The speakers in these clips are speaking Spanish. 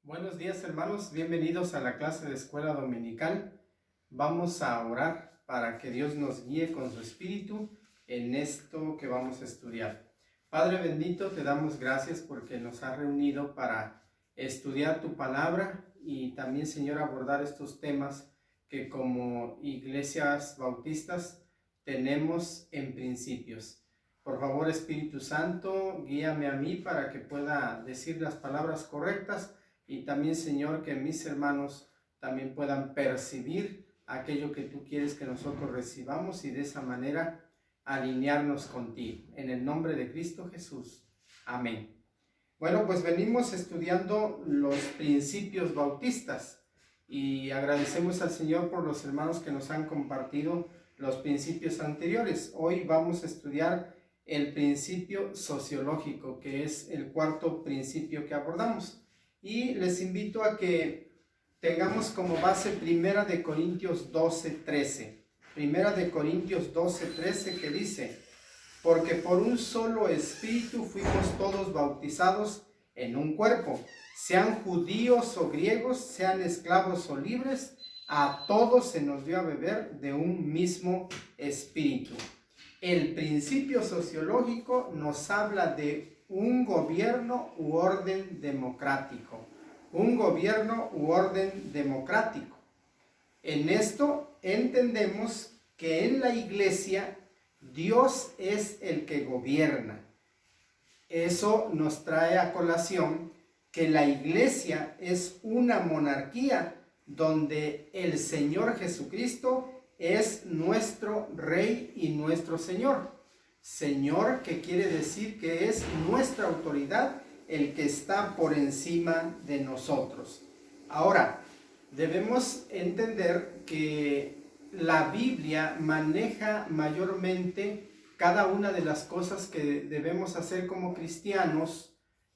Buenos días, hermanos, bienvenidos a la clase de escuela dominical. Vamos a orar para que Dios nos guíe con su espíritu en esto que vamos a estudiar. Padre bendito, te damos gracias porque nos has reunido para estudiar tu palabra y también, Señor, abordar estos temas que como iglesias bautistas tenemos en principios. Por favor, Espíritu Santo, guíame a mí para que pueda decir las palabras correctas y también, Señor, que mis hermanos también puedan percibir aquello que tú quieres que nosotros recibamos y de esa manera alinearnos contigo. En el nombre de Cristo Jesús. Amén. Bueno, pues venimos estudiando los principios bautistas y agradecemos al Señor por los hermanos que nos han compartido los principios anteriores. Hoy vamos a estudiar el principio sociológico, que es el cuarto principio que abordamos. Y les invito a que tengamos como base Primera de Corintios 12:13. Primera de Corintios 12:13, que dice: porque por un solo espíritu fuimos todos bautizados en un cuerpo, sean judíos o griegos, sean esclavos o libres, a todos se nos dio a beber de un mismo espíritu. El principio sociológico nos habla de un gobierno u orden democrático. Un gobierno u orden democrático. En esto entendemos que en la iglesia Dios es el que gobierna. Eso nos trae a colación que la iglesia es una monarquía donde el Señor Jesucristo es nuestro Rey y nuestro Señor. Señor, que quiere decir que es nuestra autoridad, el que está por encima de nosotros. Ahora, debemos entender que la Biblia maneja mayormente cada una de las cosas que debemos hacer como cristianos,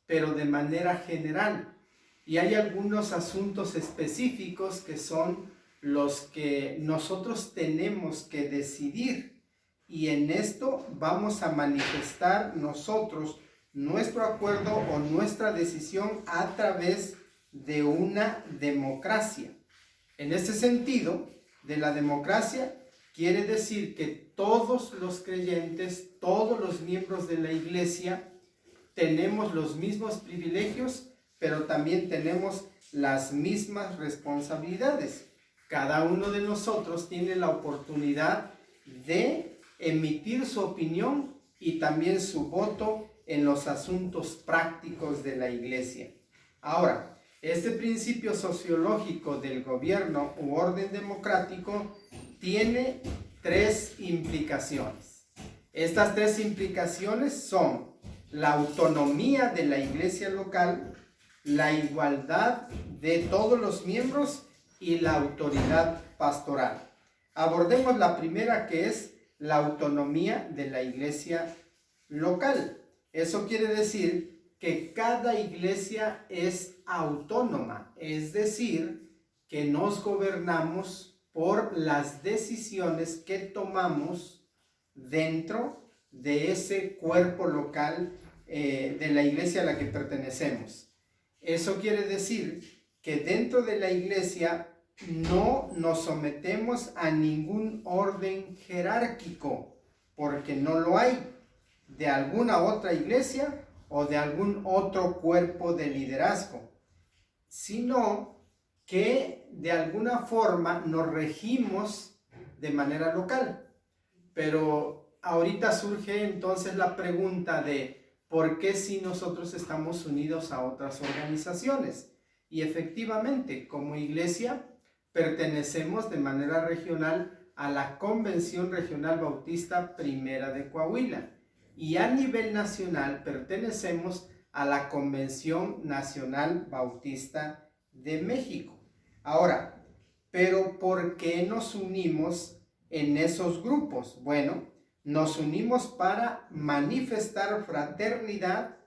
pero de manera general. Y hay algunos asuntos específicos que son los que nosotros tenemos que decidir. Y en esto vamos a manifestar nosotros nuestro acuerdo o nuestra decisión a través de una democracia. En este sentido, de la democracia, quiere decir que todos los creyentes, todos los miembros de la iglesia, tenemos los mismos privilegios, pero también tenemos las mismas responsabilidades. Cada uno de nosotros tiene la oportunidad de emitir su opinión y también su voto en los asuntos prácticos de la iglesia. Ahora, este principio sociológico del gobierno u orden democrático tiene tres implicaciones. Estas tres implicaciones son la autonomía de la iglesia local, la igualdad de todos los miembros y la autoridad pastoral. Abordemos la primera, que es la autonomía de la iglesia local. Eso quiere decir que cada iglesia es autónoma, es decir, que nos gobernamos por las decisiones que tomamos dentro de ese cuerpo local de la iglesia a la que pertenecemos. Eso quiere decir que dentro de la iglesia no nos sometemos a ningún orden jerárquico, porque no lo hay, de alguna otra iglesia o de algún otro cuerpo de liderazgo, sino que de alguna forma nos regimos de manera local. Pero ahorita surge entonces la pregunta de ¿por qué si nosotros estamos unidos a otras organizaciones? Y efectivamente, como iglesia, pertenecemos de manera regional a la Convención Regional Bautista Primera de Coahuila y a nivel nacional pertenecemos a la Convención Nacional Bautista de México. Ahora, ¿pero por qué nos unimos en esos grupos? Bueno, nos unimos para manifestar fraternidad,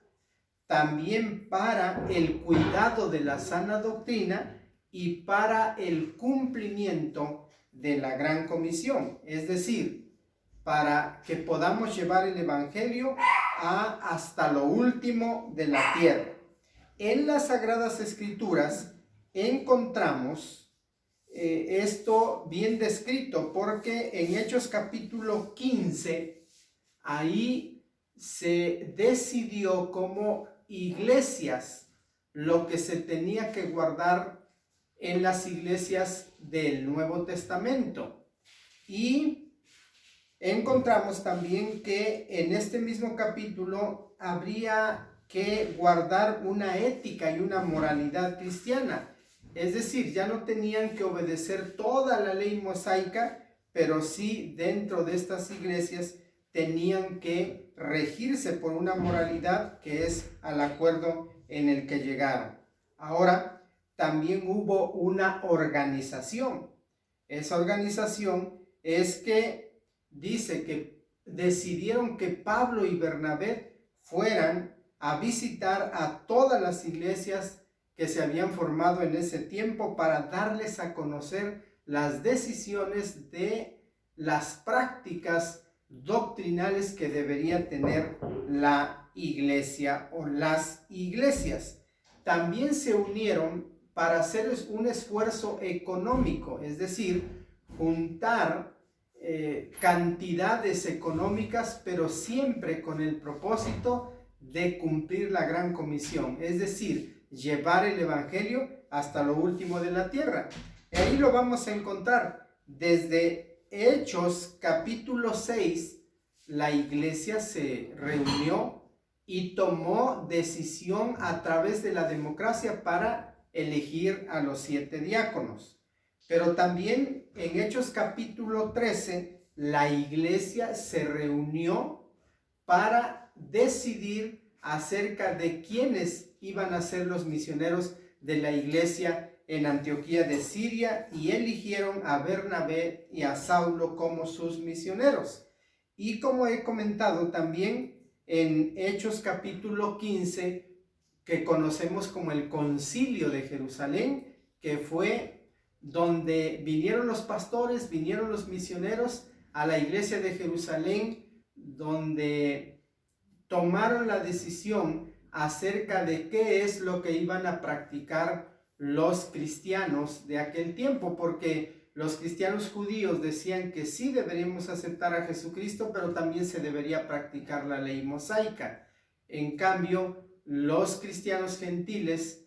también para el cuidado de la sana doctrina y para el cumplimiento de la Gran Comisión, es decir, para que podamos llevar el evangelio hasta lo último de la tierra. en las Sagradas Escrituras encontramos esto bien descrito, porque en Hechos capítulo 15, ahí se decidió como iglesias lo que se tenía que guardar en las iglesias del Nuevo Testamento. Y encontramos también que en este mismo capítulo habría que guardar una ética y una moralidad cristiana. Es decir, ya no tenían que obedecer toda la ley mosaica, pero sí dentro de estas iglesias tenían que regirse por una moralidad que es al acuerdo en el que llegaron. Ahora, también hubo una organización. Esa organización es que dice que decidieron que Pablo y Bernabé fueran a visitar a todas las iglesias que se habían formado en ese tiempo para darles a conocer las decisiones de las prácticas doctrinales que debería tener la iglesia o las iglesias. También se unieron para hacer un esfuerzo económico, es decir, juntar cantidades económicas, pero siempre con el propósito de cumplir la gran comisión, es decir, llevar el evangelio hasta lo último de la tierra. Y ahí lo vamos a encontrar desde Hechos capítulo 6, la iglesia se reunió y tomó decisión a través de la democracia para elegir a los 7 diáconos. Pero también en Hechos capítulo 13, la iglesia se reunió para decidir acerca de quiénes iban a ser los misioneros de la iglesia en Antioquía de Siria, y eligieron a Bernabé y a Saulo como sus misioneros. Y como he comentado también en Hechos capítulo 15, que conocemos como el Concilio de Jerusalén, que fue donde vinieron los pastores, vinieron los misioneros a la iglesia de Jerusalén, donde tomaron la decisión acerca de qué es lo que iban a practicar los cristianos de aquel tiempo, porque los cristianos judíos decían que sí deberíamos aceptar a Jesucristo, pero también se debería practicar la ley mosaica. En cambio, los cristianos gentiles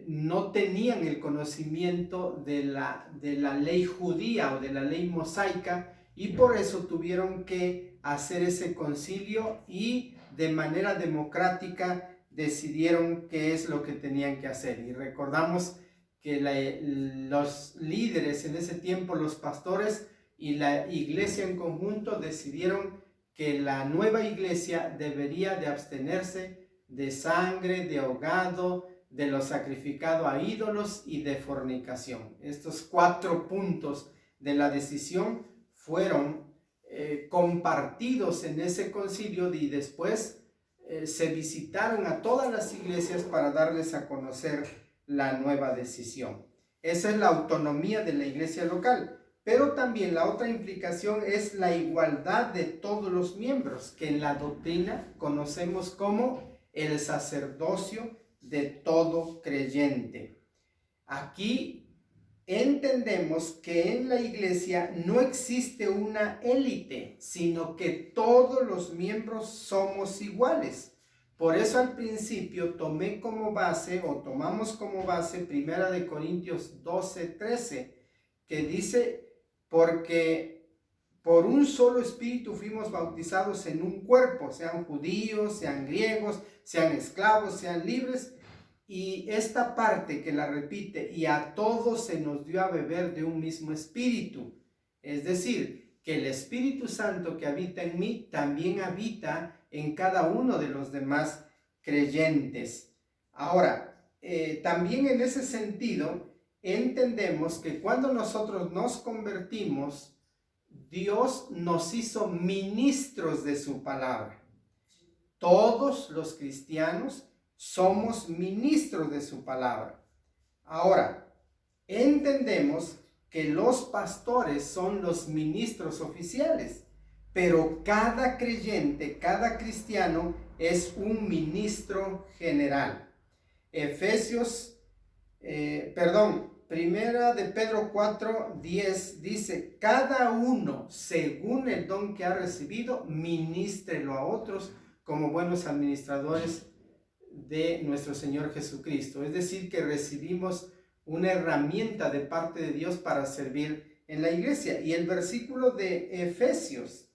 no tenían el conocimiento de la ley judía o de la ley mosaica, y por eso tuvieron que hacer ese concilio y de manera democrática decidieron qué es lo que tenían que hacer. Y recordamos que los líderes en ese tiempo, los pastores y la iglesia en conjunto, decidieron que la nueva iglesia debería de abstenerse de sangre, de ahogado, de lo sacrificado a ídolos y de fornicación. Estos 4 puntos de la decisión fueron compartidos en ese concilio, y después se visitaron a todas las iglesias para darles a conocer la nueva decisión. Esa es la autonomía de la iglesia local. Pero también la otra implicación es la igualdad de todos los miembros, que en la doctrina conocemos como el sacerdocio de todo creyente. Aquí entendemos que en la iglesia no existe una élite, sino que todos los miembros somos iguales. Por eso al principio tomamos como base 1 Corintios 12:13, que dice: porque por un solo espíritu fuimos bautizados en un cuerpo, sean judíos, sean griegos, sean esclavos, sean libres. Y esta parte que la repite: y a todos se nos dio a beber de un mismo espíritu. Es decir, que el Espíritu Santo que habita en mí también habita en cada uno de los demás creyentes. Ahora, también en ese sentido, entendemos que cuando nosotros nos convertimos, Dios nos hizo ministros de su palabra. Todos los cristianos somos ministros de su palabra. Ahora, entendemos que los pastores son los ministros oficiales, pero cada creyente, cada cristiano es un ministro general. Primera de Pedro 4:10 dice, cada uno según el don que ha recibido, ministrelo a otros como buenos administradores de nuestro Señor Jesucristo. Es decir, que recibimos una herramienta de parte de Dios para servir en la iglesia. Y el versículo de Efesios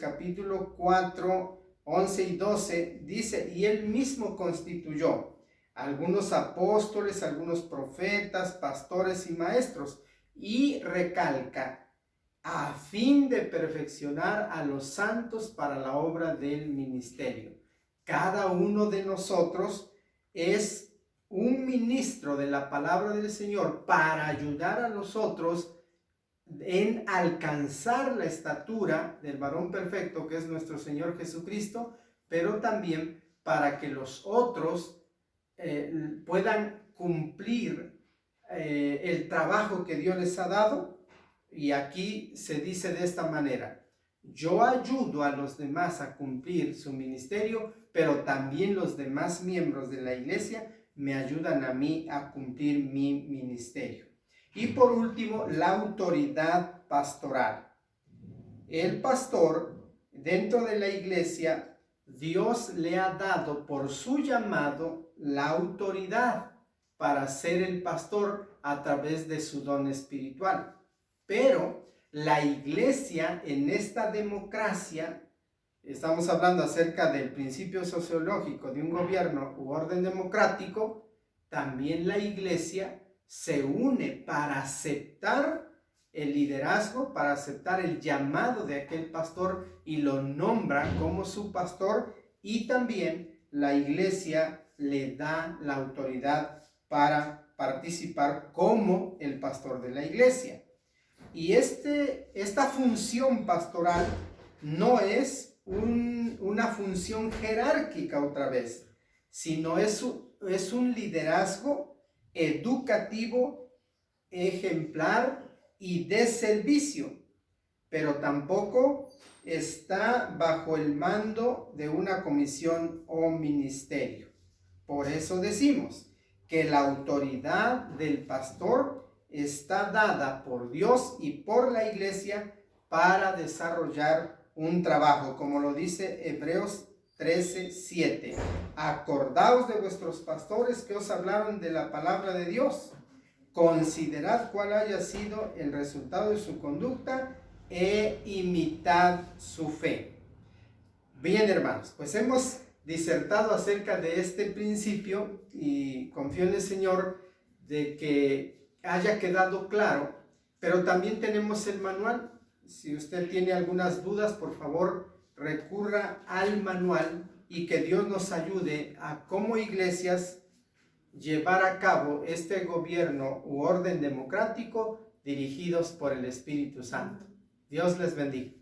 capítulo 4, 11 y 12 dice, y él mismo constituyó algunos apóstoles, algunos profetas, pastores y maestros, y recalca, a fin de perfeccionar a los santos para la obra del ministerio. Cada uno de nosotros es un ministro de la palabra del Señor para ayudar a los otros en alcanzar la estatura del varón perfecto, que es nuestro Señor Jesucristo, pero también para que los otros puedan cumplir el trabajo que Dios les ha dado. Y aquí se dice de esta manera, yo ayudo a los demás a cumplir su ministerio, pero también los demás miembros de la iglesia me ayudan a mí a cumplir mi ministerio. Y por último, la autoridad pastoral. El pastor dentro de la iglesia, Dios le ha dado por su llamado la autoridad para ser el pastor a través de su don espiritual. Pero la iglesia en esta democracia, estamos hablando acerca del principio sociológico de un gobierno u orden democrático, también la iglesia se une para aceptar el liderazgo, para aceptar el llamado de aquel pastor y lo nombra como su pastor, y también la iglesia le da la autoridad para participar como el pastor de la iglesia. Y esta función pastoral no es una función jerárquica otra vez, sino es un liderazgo educativo, ejemplar y de servicio, pero tampoco está bajo el mando de una comisión o ministerio. Por eso decimos que la autoridad del pastor está dada por Dios y por la iglesia para desarrollar un trabajo, como lo dice Hebreos 13:7. Acordaos de vuestros pastores que os hablaron de la palabra de Dios. Considerad cuál haya sido el resultado de su conducta e imitad su fe. Bien, hermanos, pues hemos disertado acerca de este principio y confío en el Señor de que haya quedado claro, pero también tenemos el manual. Si usted tiene algunas dudas, por favor, recurra al manual y que Dios nos ayude a, como iglesias, llevar a cabo este gobierno u orden democrático dirigidos por el Espíritu Santo. Dios les bendiga.